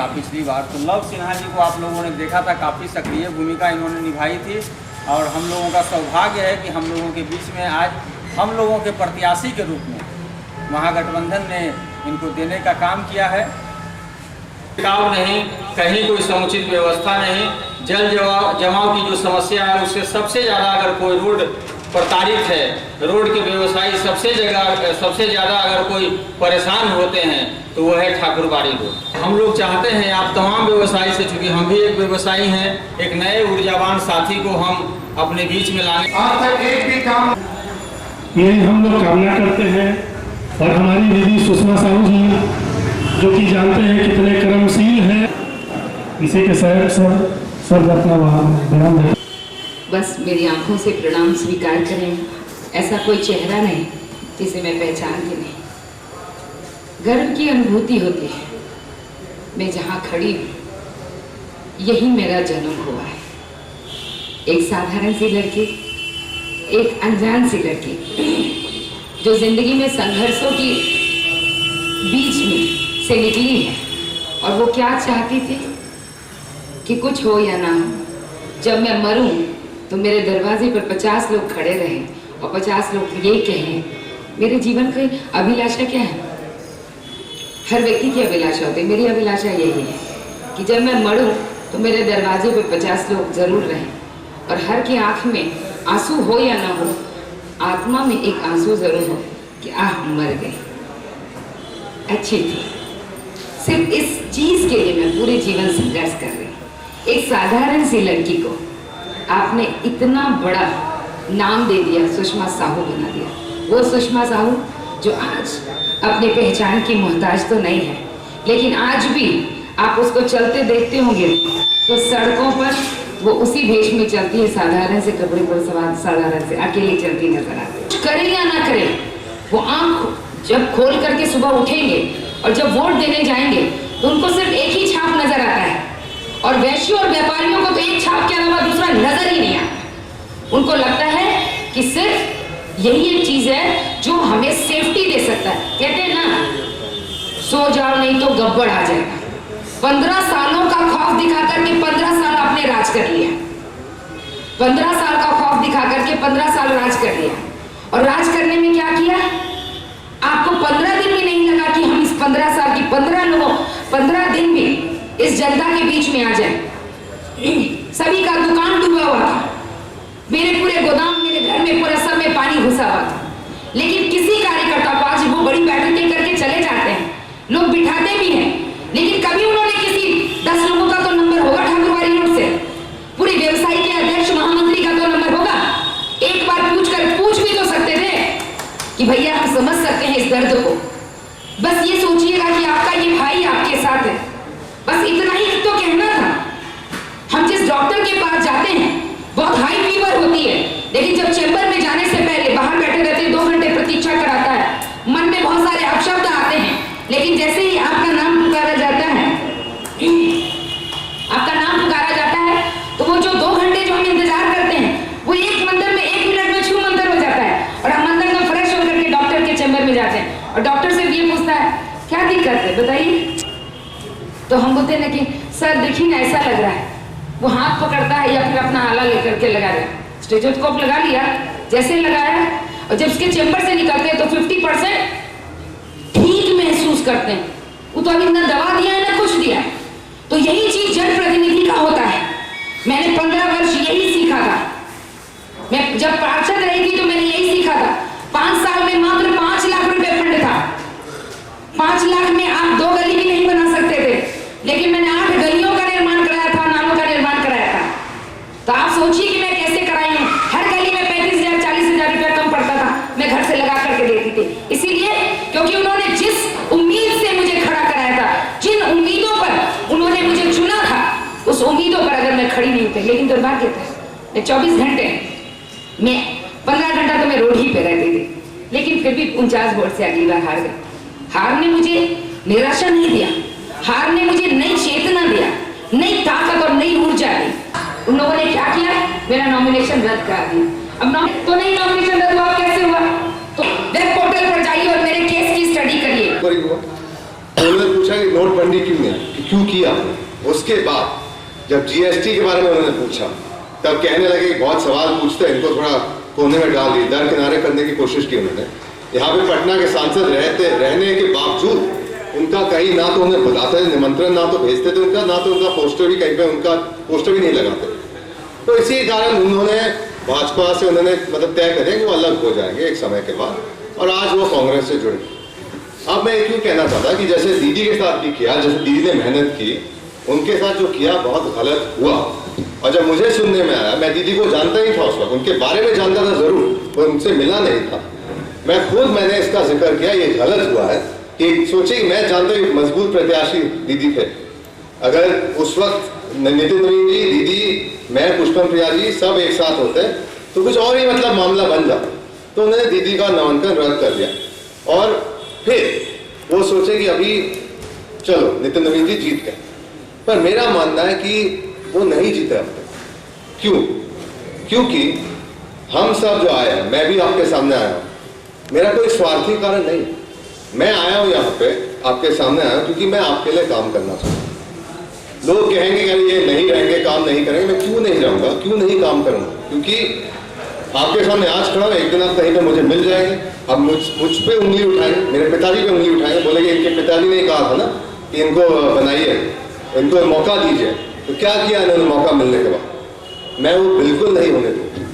था पिछली बार, तो लव सिन्हा जी को आप लोगों ने देखा था, काफ़ी सक्रिय भूमिका इन्होंने निभाई थी। और हम लोगों का सौभाग्य है कि हम लोगों के बीच में आज हम लोगों के प्रत्याशी के रूप में महागठबंधन ने इनको देने का काम किया है। टिकाव नहीं, कहीं कोई समुचित व्यवस्था नहीं, जल जमाव की जो समस्या है उससे सबसे ज़्यादा अगर कोई रोड प्रताड़ित है, रोड के व्यवसायी सबसे ज़्यादा अगर कोई परेशान होते हैं तो वह है ठाकुरबाड़ी रोड। हम लोग चाहते हैं आप तमाम व्यवसायी से, चूँकि हम भी एक व्यवसायी हैं, एक नए ऊर्जावान साथी को हम अपने बीच में लाने। आज तक एक भी काम यही हम लोग कामना करते हैं। और हमारी दीदी सुषमा साहू जी जो कि जानते हैं कितने कर्मशील हैं, इसी के साथ सब अपना बयान दें। बस मेरी आंखों से प्रणाम स्वीकार करें। ऐसा कोई चेहरा नहीं जिसे मैं पहचानती नहीं। गर्व की अनुभूति होती है। मैं जहाँ खड़ी हूँ यही मेरा जन्म हुआ है। एक साधारण सी लड़की, एक अनजान सी लड़की जो जिंदगी में संघर्षों की बीच में से निकली है। और वो क्या चाहती थी कि कुछ हो या ना हो, जब मैं मरूं तो मेरे दरवाजे पर 50 लोग खड़े रहें और 50 लोग ये कहें। मेरे जीवन की अभिलाषा क्या है? हर व्यक्ति की अभिलाषा होती है। मेरी अभिलाषा यही है कि जब मैं मरूं तो मेरे दरवाजे पर 50 लोग जरूर रहें और हर की आंख में आंसू हो या ना हो, आत्मा में एक आंसू जरूर हो कि आह मर गई, अच्छी थी। सिर्फ इस चीज के लिए मैं पूरे जीवन संघर्ष कर रही हूँ। एक साधारण सी लड़की को आपने इतना बड़ा नाम दे दिया, सुषमा साहू बना दिया। वो सुषमा साहू जो आज अपने पहचान की मोहताज तो नहीं है, लेकिन आज भी आप उसको चलते देखते होंगे तो सड़कों पर वो उसी भेष में चलती है, साधारण से कपड़े पर सवार, साधारण से अकेली चलती नजर आती है। करे या ना करे, वो आंख जब खोल करके सुबह उठेंगे और जब वोट देने जाएंगे तो उनको सिर्फ एक ही छाप नजर आता है। और वैश्यों और व्यापारियों को तो एक छाप के अलावा दूसरा नजर ही नहीं आता। उनको लगता है कि सिर्फ यही एक चीज है जो हमें सेफ्टी दे सकता है। कहते हैं ना, सो जाओ नहीं तो गब्बड़ आ जाएगा। 15 सालों का खौफ दिखा करके 15 साल आपने राज कर लिया। 15 साल का खौफ दिखा करके 15 साल राज कर लिया। और राज करने में क्या किया? आपको 15 दिन भी नहीं लगा कि हम इस 15 साल की 15 दिन भी इस जनता के बीच में आ जाए। सभी का दुकान डूबा हुआ था, मेरे पूरे गोदाम, मेरे घर में पूरा सब में पानी घुसा हुआ था। लेकिन किसी कार्यकर्ता को आज वो बड़ी बैठकें करके चले जाते हैं, लोग बिठाते भी हैं, लेकिन कभी उन्होंने किसी 10 लोगों का तो नंबर होगा ठाकुरबाड़ी रोड से, पूरे व्यवसायी के अध्यक्ष महामंत्री का तो नंबर होगा। एक बार पूछ भी तो सकते थे कि भैया हम समझ सकते हैं इस दर्द को, बस ये सोचिएगा कि आपका ये भाई आपके साथ है। बस इतना ही तो कहना था। हम जिस डॉक्टर के पास जाते हैं बहुत हाई फीवर होती है, लेकिन जब चेंबर में जाने से पहले बाहर बैठे रहते हैं, 2 घंटे प्रतीक्षा कराता है, मन में बहुत सारे अपशब्द आते हैं, लेकिन जैसे ही आपका नाम पुकारा जाता है तो वो जो 2 घंटे जो हम इंतजार करते हैं वो एक मंदिर में 1 मिनट में 6 मंदिर हो जाता है। और हम मंदिर में फ्रेश होकर के डॉक्टर के चेंबर में जाते हैं और डॉक्टर से ये पूछता है क्या दिक्कत है बताइए। तो हम बोलते हैं कि सर देखिए ना ऐसा लग रहा है। वो हाथ पकड़ता है या फिर अपना आला लेकर के लगा दिया, स्टेथोस्कोप लगा लिया, जैसे लगाया और जब उसके चेंबर से निकलते हैं तो 50% ठीक महसूस करते हैं। वो तो अभी ना दवा दिया है ना कुछ दिया है। तो यही चीज जनप्रतिनिधि का होता है। मैंने 15 वर्ष यही सीखा था। मैं जब पार्षद रही थी तो मैंने यही सीखा था। 5 साल में मात्र 5 लाख रुपए फंड था। 5 लाख में आप 2 गली भी नहीं बना सकते थे, लेकिन मैंने 8 गलियों का निर्माण कराया था, नालों का निर्माण कराया था। तो आप सोचिए कि मैं कैसे कराई हूँ। हर गली में 35,000 40,000 रुपया कम पड़ता था, मैं घर से लगा करके देती थी। इसीलिए क्योंकि उन्होंने जिस उम्मीद से मुझे खड़ा कराया था, जिन उम्मीदों पर उन्होंने मुझे चुना था, उस उम्मीदों पर अगर मैं खड़ी नहीं होती। लेकिन दुर्भाग्य था, मैं 24 घंटे में 15 घंटा तो मैं रोड ही पे रहती थी, लेकिन फिर भी 49 वोट से अगली बार हार गई। हार ने मुझे निराशा नहीं दिया, हार ने मुझे नई चेतना दिया, नई ताकत और नई ऊर्जा दी। उन लोगों ने क्या किया? मेरा नॉमिनेशन रद्द कर दिया। अब तो नहीं नॉमिनेशन रद्द हुआ, कैसे हुआ? तो वेब पोर्टल पर जाइए और मेरे केस की स्टडी करिए। उन्होंने पूछा कि नोटबंदी क्यों नहीं, क्यों किया। उसके बाद जब जीएसटी के बारे में उन्होंने पूछा तब कहने लगे कि बहुत सवाल पूछते हैं, इनको थोड़ा कोने में डाल दी, दर किनारे करने की कोशिश की उन्होंने। यहाँ पे पटना के सांसद रहने के बावजूद उनका कहीं ना तो उन्हें बुलाते थे, निमंत्रण ना तो भेजते थे उनका, ना तो उनका पोस्टर भी कहीं पे उनका पोस्टर भी नहीं लगाते। तो इसी कारण उन्होंने भाजपा से उन्होंने मतलब तय करें कि वो अलग हो जाएंगे एक समय के बाद, और आज वो कांग्रेस से जुड़े। अब मैं क्यों कहना चाहता कि जैसे दीदी के साथ भी किया, जैसे दीदी ने मेहनत की, उनके साथ जो किया बहुत गलत हुआ। और जब मुझे सुनने में आया, मैं दीदी को जानता ही था उस वक्त, उनके बारे में जानता था जरूर, पर उनसे मिला नहीं था। मैंने इसका जिक्र किया, ये गलत हुआ है कि सोचिए मैं जानता हूँ मजबूत प्रत्याशी दीदी थे। अगर उस वक्त नितिन नवीन जी, दीदी, मैं, पुष्पम प्रिया जी सब एक साथ होते तो कुछ और ही मतलब मामला बन जाता। तो उन्होंने दीदी का नामांकन रद्द कर दिया और फिर वो सोचे कि अभी चलो नितिन नवीन जी जीत गए। पर मेरा मानना है कि वो नहीं जीते अब तक। क्यों? क्योंकि हम सब जो आए हैं, मैं भी आपके सामने आया हूं, मेरा कोई स्वार्थी कारण नहीं। मैं आया हूं यहाँ पे आपके सामने आया हूं क्योंकि मैं आपके लिए काम करना चाहता हूँ। लोग कहेंगे कि ये नहीं रहेंगे, काम नहीं करेंगे, मैं क्यों नहीं रहूंगा, क्यों नहीं काम करूंगा? क्योंकि आपके सामने आज खड़ा हूं, एक दिन आप कहीं पे मुझे मिल जाएंगे, अब मुझ पे उंगली उठाएंगे, मेरे पिताजी पे उंगली उठाएंगे, बोलेंगे इनके पिताजी ने कहा था ना कि इनको बनाइए, इनको मौका दीजिए। तो क्या किया इन्होंने मौका मिलने के बाद? मैं वो बिल्कुल नहीं होने दूंगा।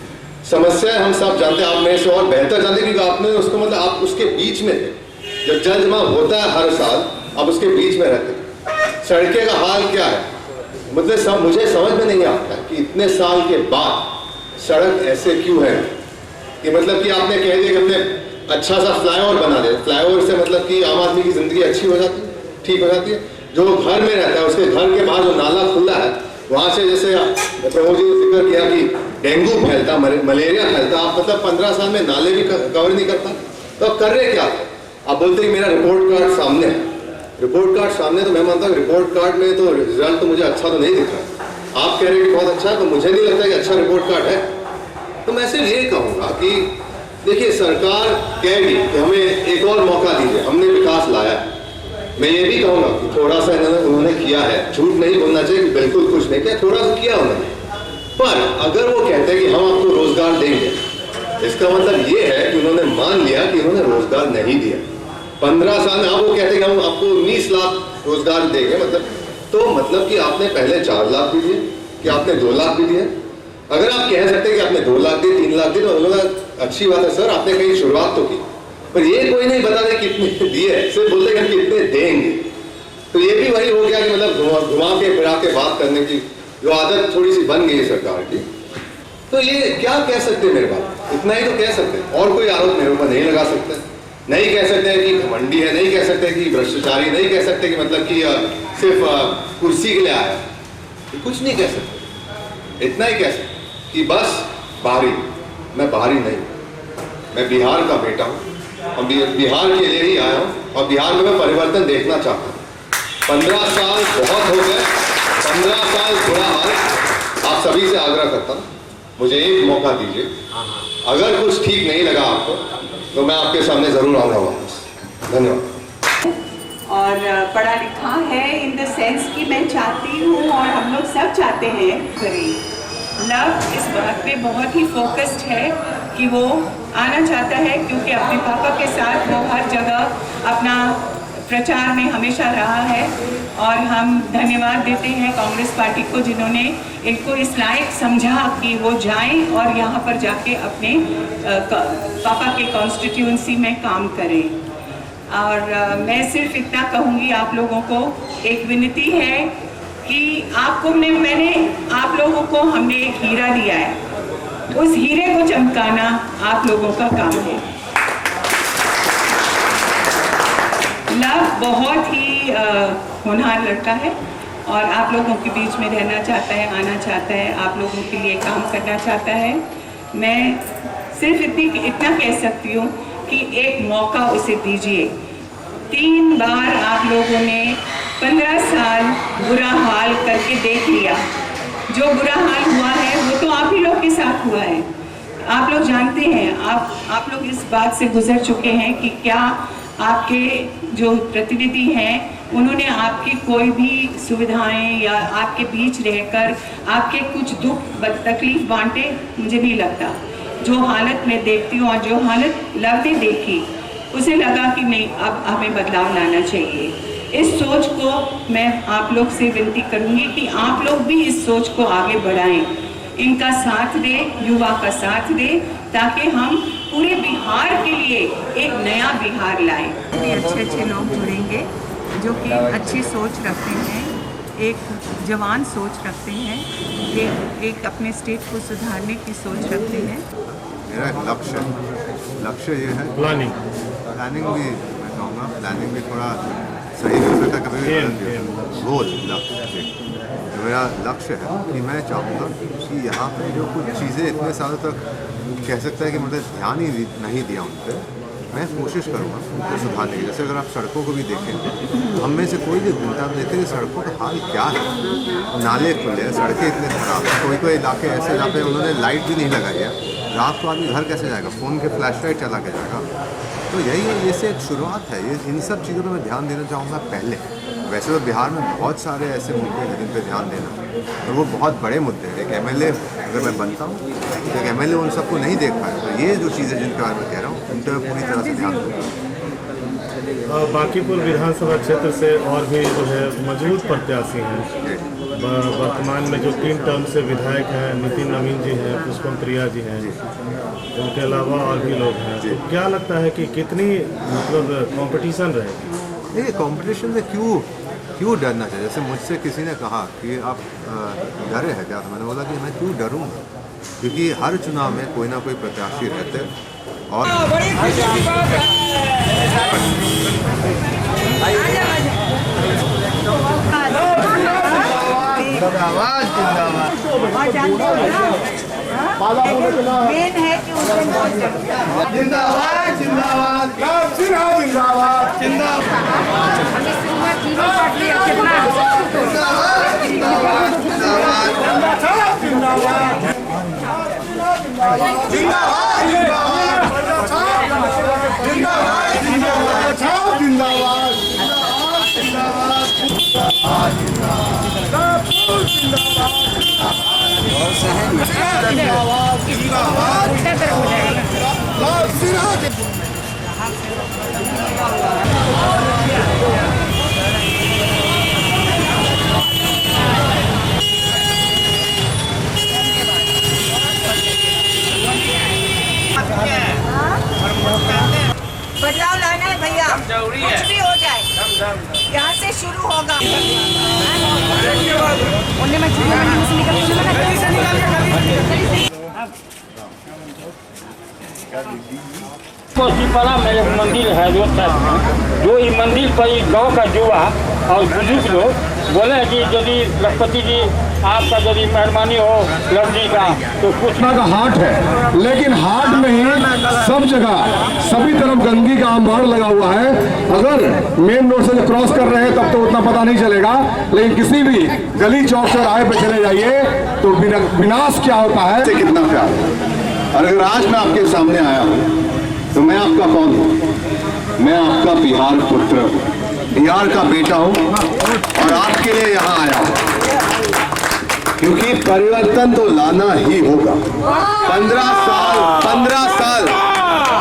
समस्या हम सब जानते हैं, आप मेरे से और बेहतर जानते क्योंकि आपने उसको मतलब आप उसके बीच में थे। जब जल जमा होता है हर साल, आप उसके बीच में रहते। सड़कें का हाल क्या है, मतलब मुझे समझ में नहीं आता कि इतने साल के बाद सड़क ऐसे क्यों है कि मतलब कि आपने कह दिया कि हमने अच्छा सा फ्लाईओवर बना दिया। फ्लाईओवर से मतलब कि आम आदमी की जिंदगी अच्छी हो जाती है, ठीक हो जाती है। जो घर में रहता है उसके घर के बाहर जो नाला खुला है, वहां से जैसे प्रभु जी ने जिक्र किया कि डेंगू फैलता, मलेरिया फैलता, आप मतलब 15 साल में नाले भी कवर नहीं करता। तो आप कर रहे क्या थे? आप बोलते हैं मेरा रिपोर्ट कार्ड सामने है। रिपोर्ट कार्ड सामने, तो मैं मानता हूँ रिपोर्ट कार्ड में तो रिजल्ट तो मुझे अच्छा तो नहीं दिख रहा। आप कह रहे हैं कि बहुत अच्छा है, तो मुझे नहीं लगता कि अच्छा रिपोर्ट कार्ड है। तो मैं सिर्फ ये कहूँगा कि देखिए, सरकार कहेगी कि हमें एक और मौका दीजिए, हमने विकास लाया है। मैं ये भी कहूँगा कि थोड़ा सा उन्होंने किया है, झूठ नहीं बोलना चाहिए कि बिल्कुल कुछ नहीं किया, थोड़ा सा किया उन्होंने। पर अगर वो कहते हैं कि हम आपको रोजगार देंगे, इसका मतलब ये है कि उन्होंने मान लिया कि उन्होंने रोजगार नहीं दिया। 15 साल में आप वो कहते हैं कि हम आपको 19 लाख रोजगार देंगे, मतलब कि आपने पहले 4 लाख भी दिए, कि आपने 2 लाख भी दिए। अगर आप कह सकते हैं कि आपने 2 लाख दिए, 3 लाख दिए, तो उन्होंने अच्छी बात है सर, आपने कहीं शुरुआत तो की, पर ये कोई नहीं बता रहे कितने दिए, सिर्फ बोलते हैं कि कितने देंगे। तो ये भी वही हो गया कि मतलब घुमा के फिरा के बात करने की जो आदत थोड़ी सी बन गई है सरकार की। तो ये क्या कह सकते हैं मेरे बात, इतना ही तो कह सकते हैं, और कोई आरोप मेरे ऊपर नहीं लगा सकते। नहीं कह सकते कि घमंडी है, नहीं कह सकते कि भ्रष्टाचारी, नहीं कह सकते कि मतलब कि सिर्फ कुर्सी के लिए आया, कुछ नहीं कह सकते। इतना ही कह सकते कि बस बाहरी, मैं बाहरी नहीं, मैं बिहार का बेटा हूँ और बिहार के लिए ही आया हूँ और बिहार में मैं परिवर्तन देखना चाहता हूँ। 15 साल बहुत हो गए, 15 साल बुरा हाल। आप सभी से आग्रह करता हूँ, मुझे एक मौका दीजिए। अगर कुछ ठीक नहीं लगा आपको तो मैं आपके सामने जरूर आऊँगा वापस। धन्यवाद। और पढ़ा लिखा है इन द सेंस कि मैं चाहती हूँ और हम लोग सब चाहते हैं करें। लव इस बात पे बहुत ही फोकस्ड है कि वो आना चाहता है, क्योंकि अपने पापा के साथ वो हर जगह अपना प्रचार में हमेशा रहा है। और हम धन्यवाद देते हैं कांग्रेस पार्टी को, जिन्होंने इनको इस लायक समझा कि वो जाएं और यहाँ पर जाके अपने पापा के कॉन्स्टिट्यूंसी में काम करें। और मैं सिर्फ इतना कहूँगी आप लोगों को, एक विनती है कि आपको मैंने आप लोगों को हमने एक हीरा दिया है, उस हीरे को चमकाना आप लोगों का काम है। लव बहुत ही होनहार लड़का है और आप लोगों के बीच में रहना चाहता है, आना चाहता है, आप लोगों के लिए काम करना चाहता है। मैं सिर्फ इतना कह सकती हूँ कि एक मौका उसे दीजिए। 3 बार आप लोगों ने 15 साल बुरा हाल करके देख लिया। जो बुरा हाल हुआ है वो तो आप ही लोग के साथ हुआ है। आप लोग जानते हैं, आप लोग इस बात से गुजर चुके हैं कि क्या आपके जो प्रतिनिधि हैं उन्होंने आपकी कोई भी सुविधाएं या आपके बीच रहकर आपके कुछ दुख तकलीफ बांटे, मुझे नहीं लगता। जो हालत मैं देखती हूँ और जो हालत लव ने देखी, उसे लगा कि नहीं, अब हमें बदलाव लाना चाहिए। इस सोच को मैं आप लोग से विनती करूंगी कि आप लोग भी इस सोच को आगे बढ़ाएं, इनका साथ दें, युवा का साथ दें, ताकि हम पूरे बिहार के लिए एक नया बिहार लाएं। अच्छे लोग जुड़ेंगे जो कि अच्छी सोच रखते हैं, एक जवान सोच रखते हैं, एक अपने स्टेट को सुधारने की सोच रखते हैं। मेरा एक लक्ष्य ये है प्लानिंग भी, मैं कहूँगा प्लानिंग भी थोड़ा सही हो सकता है, कभी भी गोल लक्ष्य। तो मेरा लक्ष्य है कि मैं चाहूँगा कि यहाँ पर जो कुछ चीज़ें इतने सालों तक कह सकता है कि मतलब ध्यान ही नहीं दिया उन पर, मैं कोशिश करूँगा उनको सुधारने की। जैसे अगर आप सड़कों को भी देखें, हम में से कोई भी घूमता आप देखते हैं सड़कों का हाल क्या है, नाले खुले हैं, सड़कें इतने खराब हैं, कोई इलाके ऐसे जहाँ पे उन्होंने लाइट भी नहीं लगाई है, रात को आदमी घर कैसे जाएगा, फ़ोन के फ्लैश लाइट चला के जाएगा। तो यही है, ये से एक शुरुआत है। ये इन सब चीज़ों पर मैं ध्यान देना चाहूँगा पहले। वैसे तो बिहार में बहुत सारे ऐसे मुद्दे हैं जिन पर ध्यान देना, और वो बहुत बड़े मुद्दे हैं। एक MLA अगर मैं बनता हूँ, तो एक MLA उन सबको नहीं देख पाए, तो ये जो चीज़ें जिनके बारे में कह रहा हूँ उन पर पूरी तरह से ध्यान दूँगा। बांकीपुर विधानसभा क्षेत्र से और भी जो है मजबूत प्रत्याशी हैं। वर्तमान में जो 3 टर्म से विधायक हैं, नितिन नवीन जी हैं, पुष्पम प्रिया जी हैं, उनके अलावा और भी लोग हैं। तो क्या लगता है कि कितनी मतलब कंपटीशन रहेगी? देखिए, कंपटीशन से क्यों डरना चाहिए? जैसे मुझसे किसी ने कहा कि आप डरे हैं क्या, तो मैंने बोला कि मैं क्यों डरूँगा, क्योंकि हर चुनाव में कोई ना कोई प्रत्याशी रहते और मेन है कि जिंदाबाद जिंदाबाद जिंदाबाद बदलाव लाना है भैया, कुछ भी हो जाए यहाँ से शुरू होगा। कोसीपारा में एक मंदिर है रोड साइड में, जो इस मंदिर पर गांव का युवा और बुजुर्ग लोग बोले कि यदि लखपति जी आपका यदि मेहरबानी हो लड़की का तो कुछ का हाट है, लेकिन हाट में ही सब जगह सभी तरफ गंदगी का अंबार लगा हुआ है। अगर मेन रोड से क्रॉस कर रहे हैं तब तो उतना पता नहीं चलेगा, लेकिन किसी भी गली चौक चौराहे पे चले जाइए तो विनाश क्या होता है। कितना प्यार। और अगर आज मैं आपके सामने आया हूँ तो मैं आपका कौन हूँ? मैं आपका बिहार पुत्र, बिहार का बेटा हूँ और आपके लिए यहाँ आया हूँ, क्योंकि परिवर्तन तो लाना ही होगा।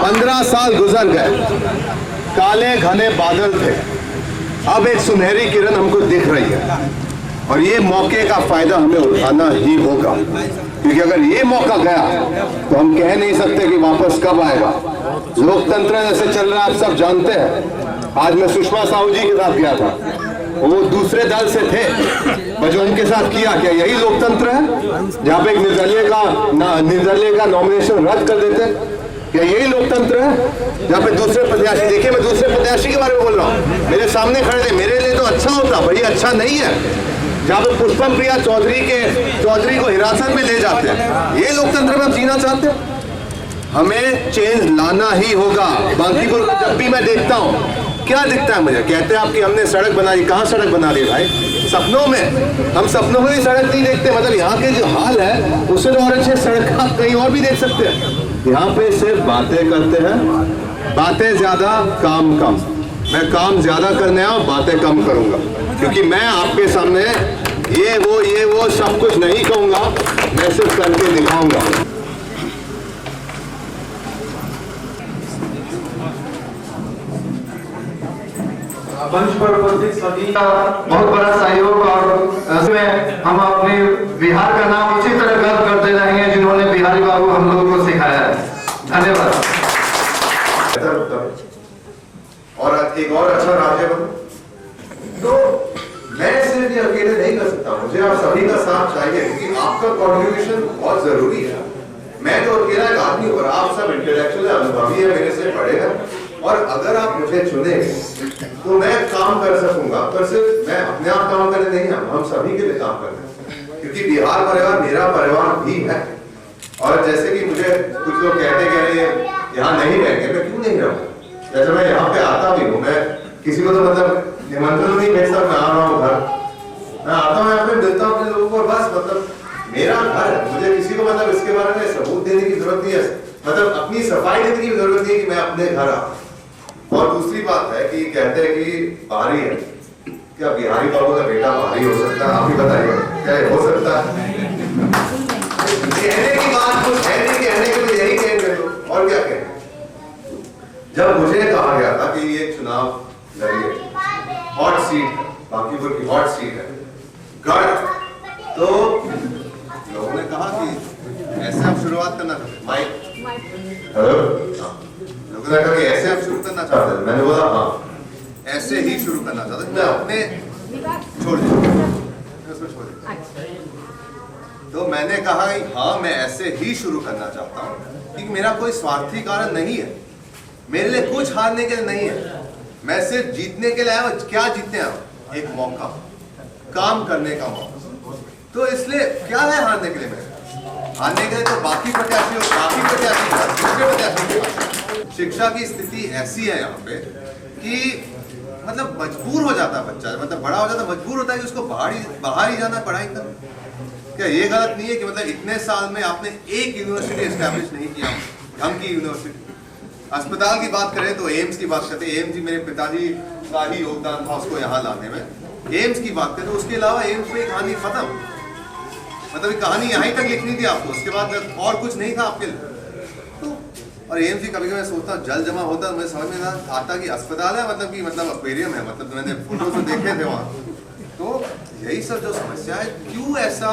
15 साल गुजर गए, काले घने बादल थे, अब एक सुनहरी किरण हमको दिख रही है और ये मौके का फायदा हमें उठाना ही होगा, क्योंकि अगर ये मौका गया तो हम कह नहीं सकते कि वापस कब आएगा। लोकतंत्र जैसे चल रहा है आप सब जानते हैं। आज मैं सुषमा साहू जी के साथ गया था, वो दूसरे दल से थे, पर जो उनके साथ किया क्या यही लोकतंत्र है, जहाँ पे एक निर्दलीय का नॉमिनेशन रद्द कर देते? क्या यही लोकतंत्र है? जहाँ पे दूसरे प्रत्याशी, देखिए मैं दूसरे प्रत्याशी के बारे में बोल रहा हूँ, मेरे सामने खड़े थे, मेरे लिए तो अच्छा होता, भाई अच्छा नहीं है। जहाँ पे पुष्पम प्रिया चौधरी को हिरासत में ले जाते हैं, ये लोकतंत्र में हम जीना चाहते हैं? हमें चेंज लाना ही होगा। बांकीपुर को जब भी मैं देखता हूँ क्या दिखता है मुझे, कहते हैं आपकी हमने सड़क बना दी, कहाँ सड़क बना दी भाई? सपनों में, हम सपनों में भी सड़क नहीं देखते। मतलब यहाँ के जो हाल है उससे तो और अच्छे सड़क आप कहीं और भी देख सकते हैं। यहाँ पे सिर्फ बातें करते हैं बातें ज्यादा काम कम। मैं काम ज्यादा करने आया, बातें कम करूंगा, क्योंकि मैं आपके सामने ये वो सब कुछ नहीं कहूंगा, मैं सिर्फ करके दिखाऊंगा। मंच पर उपस्थित सभी का बहुत बड़ा सहयोग, और इसमें हम अपने बिहार का नाम उसी तरह गर्व करते रहेंगे जिन्होंने बिहारी बाबू हम लोगों को सिखाया है। धन्यवाद। और एक और अच्छा राज्य बनो, तो मैं सिर्फ ये अकेले नहीं कर सकता, मुझे आप सभी का साथ चाहिए, क्योंकि आपका कॉन्ट्रीब्यूशन बहुत जरूरी है। मैं तो अकेला एक आदमी और आप सब इंटेलेक्चुअल अनुभवी है, मेरे से बड़े हैं, और अगर आप मुझे चुनेंगे तो मैं काम कर सकूंगा, पर सिर्फ मैं अपने आप काम करने नहीं, हम सभी के लिए काम करने, क्योंकि बिहार परिवार मेरा परिवार भी है। और जैसे कि मुझे कुछ लोग कहते यहाँ नहीं रहेंगे, मैं क्यों नहीं रहूंगा? जैसे मैं यहाँ पे आता भी हूँ, मैं किसी को तो मतलब निमंत्रण नहीं भेजता, मैं आ रहा हूँ घर, मैं आता हूँ यहाँ पे, मिलता हूँ अपने लोगों को, बस मतलब मेरा घर है। मुझे किसी को मतलब इसके बारे में सबूत देने की जरूरत नहीं है, मतलब अपनी सफाई देने की जरूरत नहीं है कि मैं अपने घर आ। और दूसरी बात है कि कहते हैं कि बाहरी है, क्या बिहारी बाबू का बेटा बाहरी हो सकता है? आप ही बताइए, क्या हो सकता है? कहने की बात कुछ है नहीं, कहने के लिए यही कहेंगे लोग, और क्या कहें? जब मुझे कहा गया था कि ये चुनाव लड़िए, हॉट सीट, बांकीपुर की हॉट सीट है, गढ़, तो लोगों ने कहा कि ऐसे आप शुरुआत करना चाहते, माइक हेलो, लोगों ने कहा कि ऐसे आप शुरू करना चाहते हैं, मैंने बोला हाँ ऐसे ही शुरू करना चाहता, मैं अपने छोड़ दिया, तो मैंने कहा हाँ मैं ऐसे ही शुरू करना चाहता हूँ, क्योंकि मेरा कोई स्वार्थी कारण नहीं है, मेरे लिए कुछ हारने के लिए नहीं है, मैं सिर्फ जीतने के लिए आया हूँ। क्या जीतने आया हूँ? एक मौका, काम करने का मौका, तो इसलिए क्या है हारने के लिए? मैं हारने के लिए तो बाकी प्रत्याशी दूसरे प्रत्याशी। शिक्षा की स्थिति ऐसी है यहाँ पे कि मतलब मजबूर हो जाता है बच्चा, मतलब बड़ा हो जाता है, मजबूर होता है कि उसको बाहर ही जाना पढ़ाई करने। क्या ये गलत नहीं है कि मतलब इतने साल में आपने एक यूनिवर्सिटी एस्टैब्लिश नहीं किया, ढंग की यूनिवर्सिटी? अस्पताल की बात करें तो एम्स की बात करते हैं, एम्स जी मेरे पिताजी का ही योगदान था उसको यहाँ लाने में। एम्स की बात करें तो उसके अलावा एम्स में कहानी खत्म, मतलब कहानी यहीं तक लिखनी थी आपको, उसके बाद और कुछ नहीं था आपके लिए। तो और एम्स जी कभी कभी मैं सोचता हूँ जल जमा होता, मुझे समझ में आता कि अस्पताल है, मतलब कि मतलब एक्वेरियम है, मतलब मैंने फोटो से देखे थे वहाँ। तो यही सब जो समस्या है, क्यों ऐसा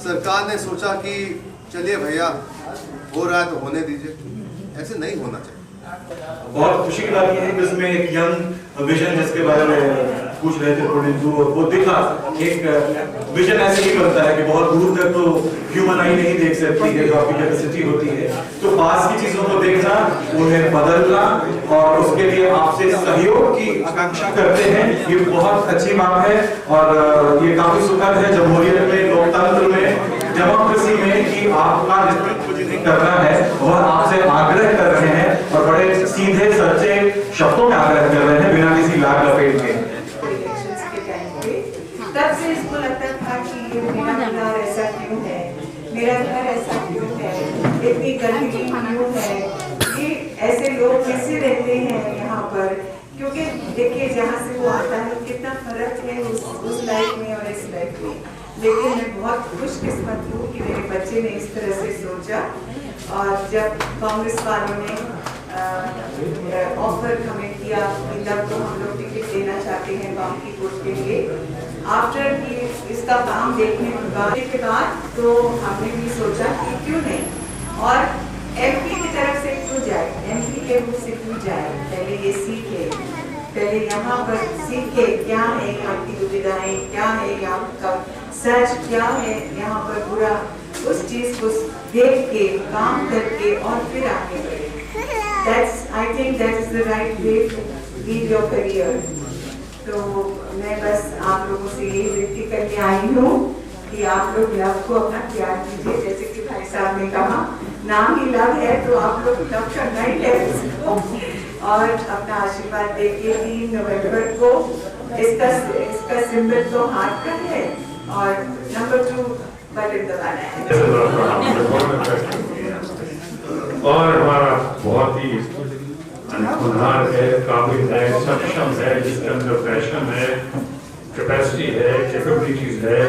सरकार ने सोचा कि चलिए भैया हो रहा है तो होने दीजिए, ऐसे नहीं होना चाहिए। बहुत खुशी की बात यह है कि इसमें एक यंग विजन जिसके बारे में पूछ रहे थे वो दिखा। एक विजन ऐसे ही बनता है कि बहुत दूर तक तो ह्यूमन आई नहीं देख सकती है, जो आपकी कैपेसिटी होती है, तो पास की चीजों को देखना, उन्हें बदलना और उसके लिए आपसे सहयोग की आकांक्षा करते हैं, ये बहुत अच्छी बात है। और ये काफी सुखद है जमहूरियत में, लोकतंत्र में, डेमोक्रेसी में कि आपका रिप्रेजेंट करना है और आपसे आग्रह कर रहे हैं और बड़े सीधे सच्चे शब्दों में आग्रह कर रहे हैं बिना किसी लाग लपेट के। तब से इसको लगता था कि ये मेरा घर ऐसा क्यों है, मेरा घर ऐसा क्यों है, इतनी गंदगी क्यों है, ये ऐसे लोग कैसे रहते हैं यहाँ पर? क्योंकि देखिए जहाँ से वो आता है कितना फर्क है उस लाइफ में और इस लाइफ में। लेकिन मैं बहुत खुशकिस्मत हूँ कि मेरे बच्चे ने इस तरह से सोचा, और जब कांग्रेस वालों ने ऑफर हमें किया कि तब तो हम लोग टिकट देना चाहते हैं बांकीपुर के लिए, आफ्टर कि इसका काम देखने के बाद तो हमने भी सोचा कि क्यों नहीं, और एमपी की तरफ से क्यों जाए, एमपी के रूप से क्यों जाए, पहले ये सीखे, पहले यहाँ पर सीखे क्या है यहाँ की दुविधाएं, क्या है यहाँ का सच, क्या है यहाँ पर बुरा, उस चीज को देख के काम करके और फिर आगे बढ़े। I think that is the right way to lead your career. तो मैं बस आप लोगों से यही विनती करके आई हूँ कि आप लोग लव को अपना प्यार कीजिए, जैसे कि भाई साहब ने कहा नाम ही लव है तो आप लोग लव करना ही है इसको, और अपना आशीर्वाद देखिए 3 नवंबर को। इसका सिंबल तो हाथ का है और नंबर 2 बटन दबाना है। और हमारा बहुत ही होनहार है, काबिल है, सक्षम है, जिसके अंदर पैशन है, कैपेसिटी है, कैपेबिलिटीज है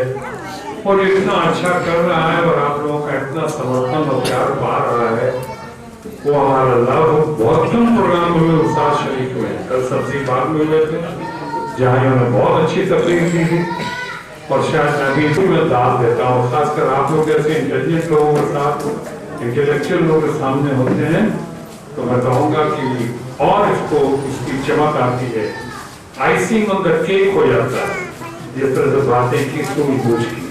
और इतना अच्छा कर रहा है और आप लोगों का इतना समर्थन और प्यार पा रहा है, वो हमारा लाभ। बहुत कम प्रोग्राम में उस्ताद शरीक हुए, कल सब्जी बाग में हुए थे जहाँ इन्होंने बहुत अच्छी तकलीफ दी थी और शायद मैं भी इसी में दाद देता हूँ, खासकर आप लोग जैसे इंटेलिजेंट लोगों के साथ, इंटेलेक्चुअल लोगों के सामने होते हैं तो मैं कहूँगा कि और इसको इसकी चमक आती है, आइसिंग ऑन द केक हो जाता है जिस तरह से बातें की सूझबूझ की।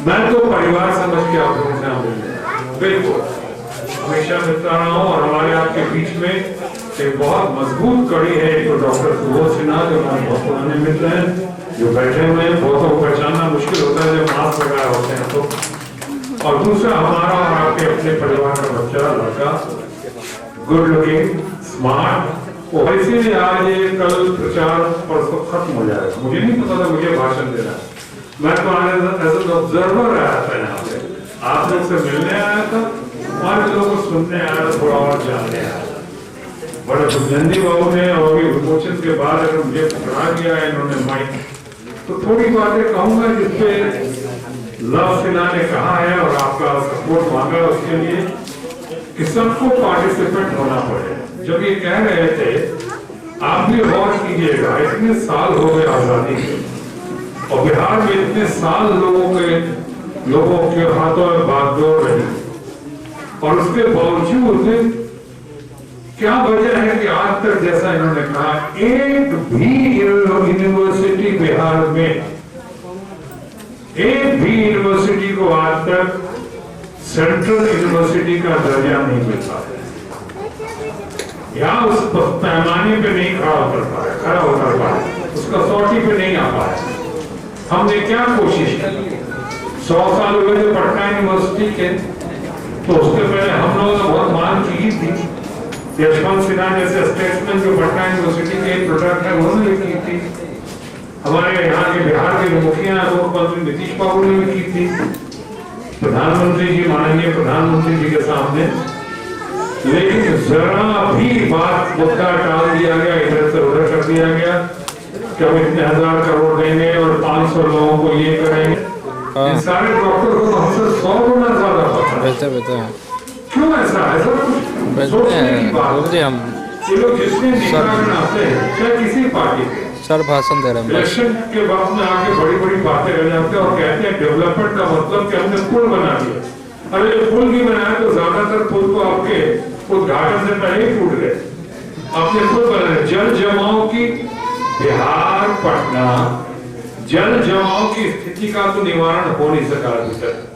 मैं तो परिवार समझ के आप लोगों से मिलने बिल्कुल हमेशा मिलता रहा हूँ और हमारे आपके बीच में एक बहुत मजबूत कड़ी है। एक तो डॉक्टर सुबोध सिन्हा जो हमारे बहुत पुराने मित्र हैं जो बैठे हुए हैं, बहुतों को पहचानना मुश्किल होता है जब मास्क लगाए होते हैं तो, और दूसरा हमारा और आपके अपने परिवार का बच्चा लड़का, गुड लुकिंग, स्मार्ट, और इसीलिए आज ये कल प्रचार परसों खत्म हो जाएगा। मुझे नहीं पता था मुझे भाषण देना, मैं तो एज ऑब्जर्वर आया था यहाँ पे, आप लोग से मिलने आया था और लोगों को सुनने आया था, थोड़ा और जानने आया था। बड़े बुजंदी बाबू ने और विमोचन के बाद अगर मुझे पकड़ा दिया है इन्होंने माइक, तो थोड़ी बातें कहूंगा जिसपे लव सिन्हा ने कहा है और आपका सपोर्ट मांगा उसके लिए कि सबको पार्टिसिपेट होना पड़े। जब ये कह रहे थे आप भी गौर कीजिएगा, इतने साल हो गए आजादी के और बिहार में इतने साल लोगों के हाथों में बागडोर रही और उसके बावजूद क्या वजह है कि आज तक जैसा इन्होंने कहा एक भी यूनिवर्सिटी बिहार में, एक भी यूनिवर्सिटी को आज तक सेंट्रल यूनिवर्सिटी का दर्जा नहीं मिल पाया या उस पैमाने पे नहीं खड़ा उतर पाया, उसका सौटी पे नहीं आ पाया। हमने क्या कोशिश की, 100 साल हुए थे पटना यूनिवर्सिटी के, तो उसके पहले हम लोगों ने बहुत मांग की थी। यशवंत सिन्हा जैसे स्टेट्समैन जो पटना यूनिवर्सिटी के एक प्रोडक्ट है उन्होंने भी की थी, हमारे यहाँ के बिहार के मुखिया मुख्यमंत्री नीतीश बाबू ने भी की थी, प्रधानमंत्री जी, माननीय प्रधानमंत्री जी के सामने, लेकिन जरा भी बात मुद्दा टाल दिया गया, इधर से उधर कर दिया गया कि हम इतने 1000 करोड़ देंगे और 500 लोगों को ये करेंगे। इन सारे डॉक्टर को हमसे 100 गुना ज्यादा पता है। क्यों ऐसा कुछ सोचने की बात है। ये लोग जिसमें निकाल आते हैं चाहे किसी पार्टी के, सर भाषण दे रहे हैं, इलेक्शन के वक्त में आके बड़ी बड़ी बातें कर जाते हैं और कहते हैं डेवलपमेंट का मतलब कि हमने पुल बना दिया। अरे जो पुल भी बनाया तो ज्यादातर पुल तो आपके उद्घाटन से पहले ही टूट गए। आपने पुल बनाए, जल जमाव की बिहार पटना जल जमाव की स्थिति का तो निवारण हो नहीं सका अभी तक।